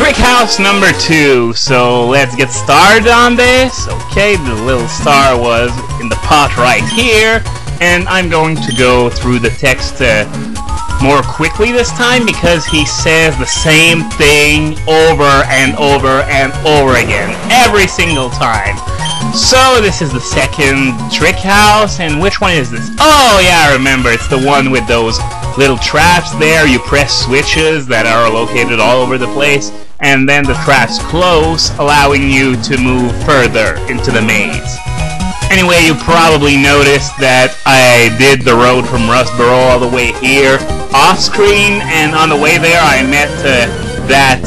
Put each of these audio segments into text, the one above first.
Trick house number 2, so let's get started on this. Okay, the little star was in the pot right here, and I'm going to go through the text more quickly this time because he says the same thing over and over and over again, every single time. So this is the second trick house, and which one is this? Oh yeah, I remember, it's the one with those little traps there. You press switches that are located all over the place, and then the traps close, allowing you to move further into the maze. Anyway, you probably noticed that I did the road from Rustboro all the way here off-screen, and on the way there I met that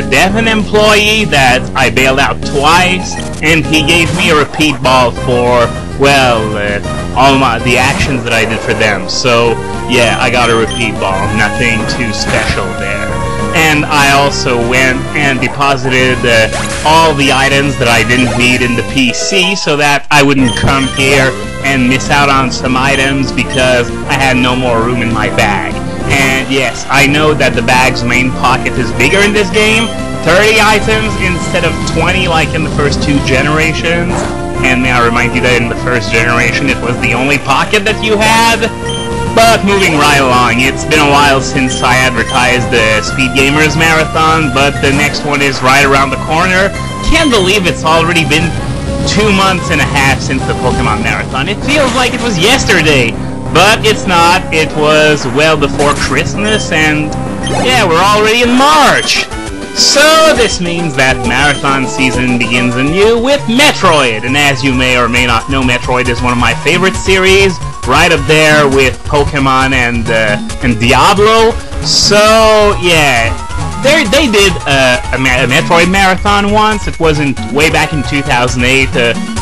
Devon employee that I bailed out twice, and he gave me a repeat ball for, well, all the actions that I did for them. So yeah, I got a repeat ball, nothing too special there. And I also went and deposited all the items that I didn't need in the PC so that I wouldn't come here and miss out on some items because I had no more room in my bag. And yes, I know that the bag's main pocket is bigger in this game, 30 items instead of 20 like in the first 2 generations. And may I remind you that in the first generation it was the only pocket that you had. But moving right along, it's been a while since I advertised the Speed Gamers Marathon, but the next one is right around the corner. Can't believe it's already been 2 months and a half since the Pokemon Marathon. It feels like it was yesterday, but it's not. It was well before Christmas, and yeah, we're already in March. So this means that marathon season begins anew with Metroid, and as you may or may not know, Metroid is one of my favorite series, right up there with Pokémon and Diablo. So yeah, they did a Metroid marathon once. It wasn't way back in 2008,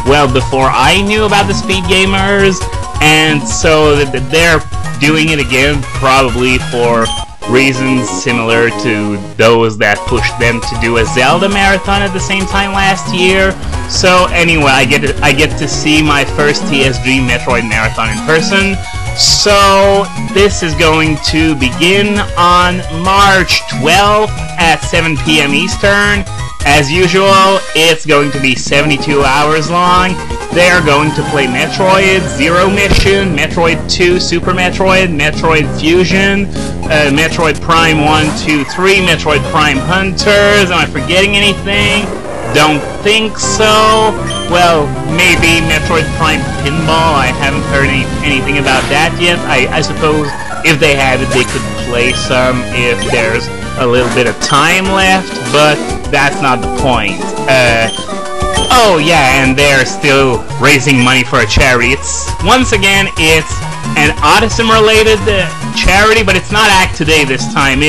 well before I knew about the Speed Gamers, and so they're doing it again, probably for reasons similar to those that pushed them to do a Zelda marathon at the same time last year. So anyway, I get to see my first TSG Metroid marathon in person. So this is going to begin on March 12th at 7 p.m. Eastern. As usual, it's going to be 72 hours long. They're going to play Metroid Zero Mission, Metroid 2 Super Metroid, Metroid Fusion, Metroid Prime 1, 2, 3, Metroid Prime Hunters. Am I forgetting anything? Don't think so. Well, maybe Metroid Prime Pinball. I haven't heard anything about that yet. I suppose if they have it, they could play some if there's a little bit of time left, but that's not the point. Oh yeah, and they're still raising money for a charity. Once again, it's an autism-related charity, but it's not Act Today this time.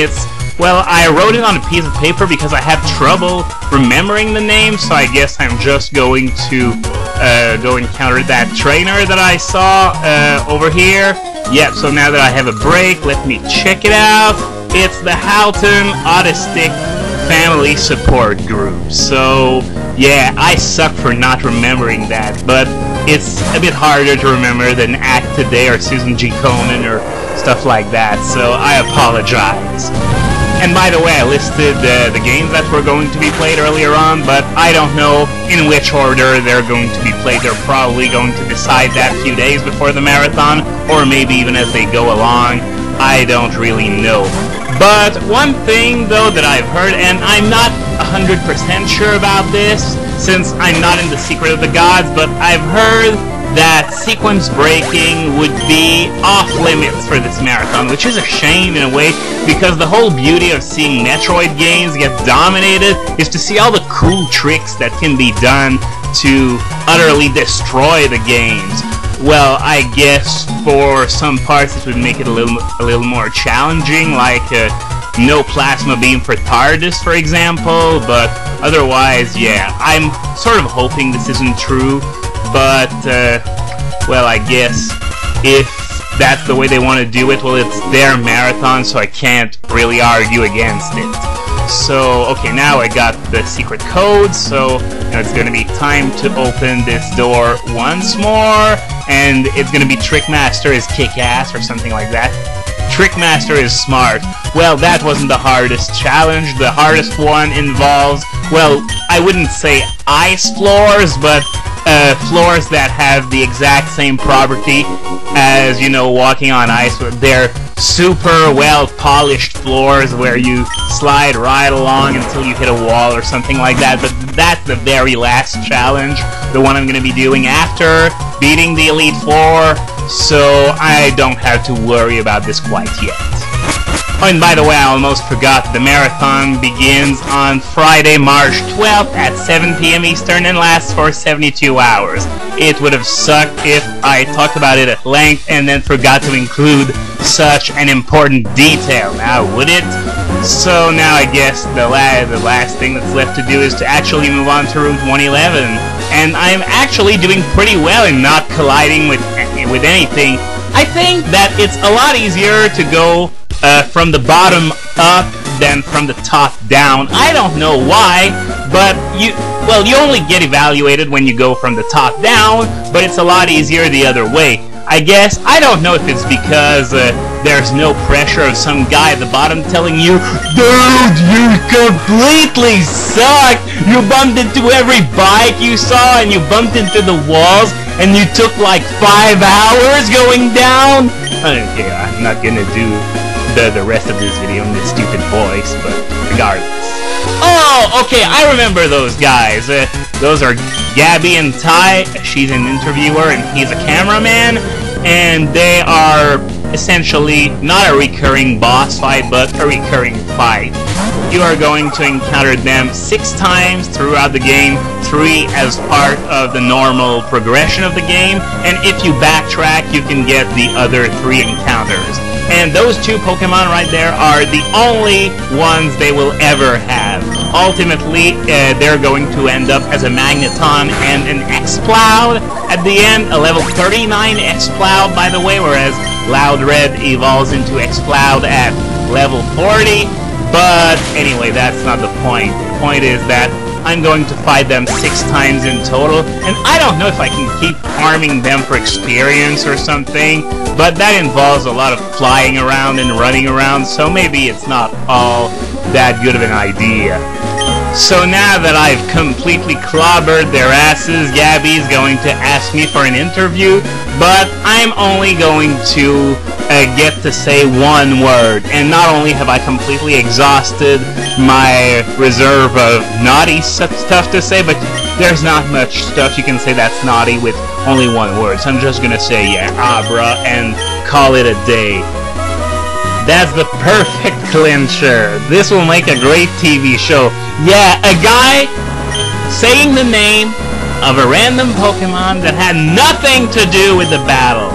Well, I wrote it on a piece of paper because I have trouble remembering the name, so I guess I'm just going to go encounter that trainer that I saw over here. Yep, so now that I have a break, let me check it out. It's the Houghton Autistic Family Support Group. So yeah, I suck for not remembering that, but it's a bit harder to remember than Act Today or Susan G. Komen or stuff like that, so I apologize. And by the way, I listed the games that were going to be played earlier on, but I don't know in which order they're going to be played. They're probably going to decide that a few days before the marathon, or maybe even as they go along. I don't really know. But one thing, though, that I've heard, and I'm not 100% sure about this, since I'm not in the Secret of the Gods, but I've heard that sequence breaking would be off-limits for this marathon, which is a shame in a way, because the whole beauty of seeing Metroid games get dominated is to see all the cool tricks that can be done to utterly destroy the games. Well, I guess for some parts it would make it a little more challenging, like no plasma beam for TARDIS, for example, but otherwise, yeah, I'm sort of hoping this isn't true, but, well, I guess if that's the way they want to do it, well, it's their marathon, so I can't really argue against it. So, okay, now I got the secret code, so now it's going to be time to open this door once more, and it's going to be Trickmaster is kick-ass or something like that. Trickmaster is smart. Well, that wasn't the hardest challenge. The hardest one involves, well, I wouldn't say ice floors, but floors that have the exact same property as, you know, walking on ice. They're super well polished floors where you slide right along until you hit a wall or something like that. But that's the very last challenge, the one I'm going to be doing after beating the Elite Four, so I don't have to worry about this quite yet. Oh, and by the way, I almost forgot, the marathon begins on Friday, March 12th at 7 p.m. Eastern and lasts for 72 hours. It would have sucked if I talked about it at length and then forgot to include such an important detail, now would it? So now I guess the last thing that's left to do is to actually move on to Route 111. And I'm actually doing pretty well in not colliding with anything. I think that it's a lot easier to go from the bottom up than from the top down. I don't know why, but you only get evaluated when you go from the top down, but it's a lot easier the other way. I guess, I don't know if it's because there's no pressure of some guy at the bottom telling you, "Dude, you completely suck! You bumped into every bike you saw, and you bumped into the walls, and you took like 5 hours going down!" Okay, I'm not gonna do the rest of this video in this stupid voice, but regardless. Oh, okay, I remember those guys. Those are Gabby and Ty. She's an interviewer and he's a cameraman, and they are essentially not a recurring boss fight, but a recurring fight. You are going to encounter them 6 times throughout the game, 3 as part of the normal progression of the game, and if you backtrack, you can get the other 3 encounters. And those 2 Pokemon right there are the only ones they will ever have. Ultimately, they're going to end up as a Magneton and an Exploud at the end, a level 39 Exploud, by the way, whereas Loud Red evolves into Exploud at level 40. But anyway, that's not the point. The point is that I'm going to fight them 6 times in total, and I don't know if I can keep farming them for experience or something, but that involves a lot of flying around and running around, so maybe it's not all that good of an idea. So now that I've completely clobbered their asses, Gabby's going to ask me for an interview, but I'm only going to get to say 1 word, and not only have I completely exhausted my reserve of naughty stuff to say, but there's not much stuff you can say that's naughty with only 1 word, so I'm just gonna say, yeah, bruh, and call it a day. That's the perfect clincher. This will make a great TV show. Yeah, a guy saying the name of a random Pokemon that had nothing to do with the battle.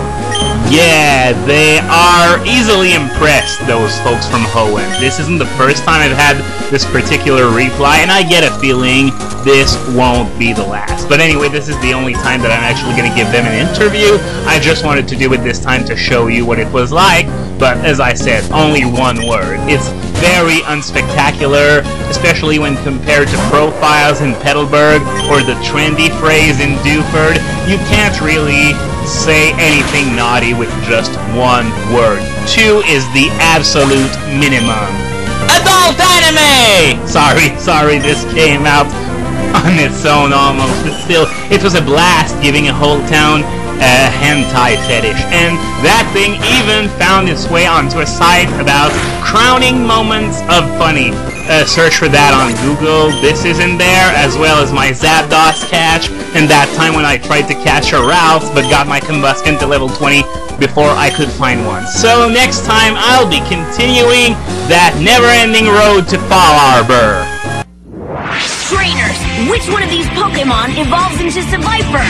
Yeah, they are easily impressed, those folks from Hoenn. This isn't the first time I've had this particular reply, and I get a feeling this won't be the last. But anyway, this is the only time that I'm actually going to give them an interview. I just wanted to do it this time to show you what it was like, but as I said, only 1 word. It's very unspectacular, especially when compared to profiles in Petalburg or the trendy phrase in Dewford. You can't really say anything naughty with just 1 word. 2 is the absolute minimum. Adult anime! Sorry, this came out on its own almost, but still, it was a blast giving a whole town a hentai fetish, and that thing even found its way onto a site about crowning moments of funny. Search for that on Google. This is in there, as well as my Zapdos catch, and that time when I tried to catch a Ralph, but got my Combusken to level 20 before I could find one. So next time, I'll be continuing that never-ending road to Fall Arbor. Trainers, which one of these Pokemon evolves into Viper?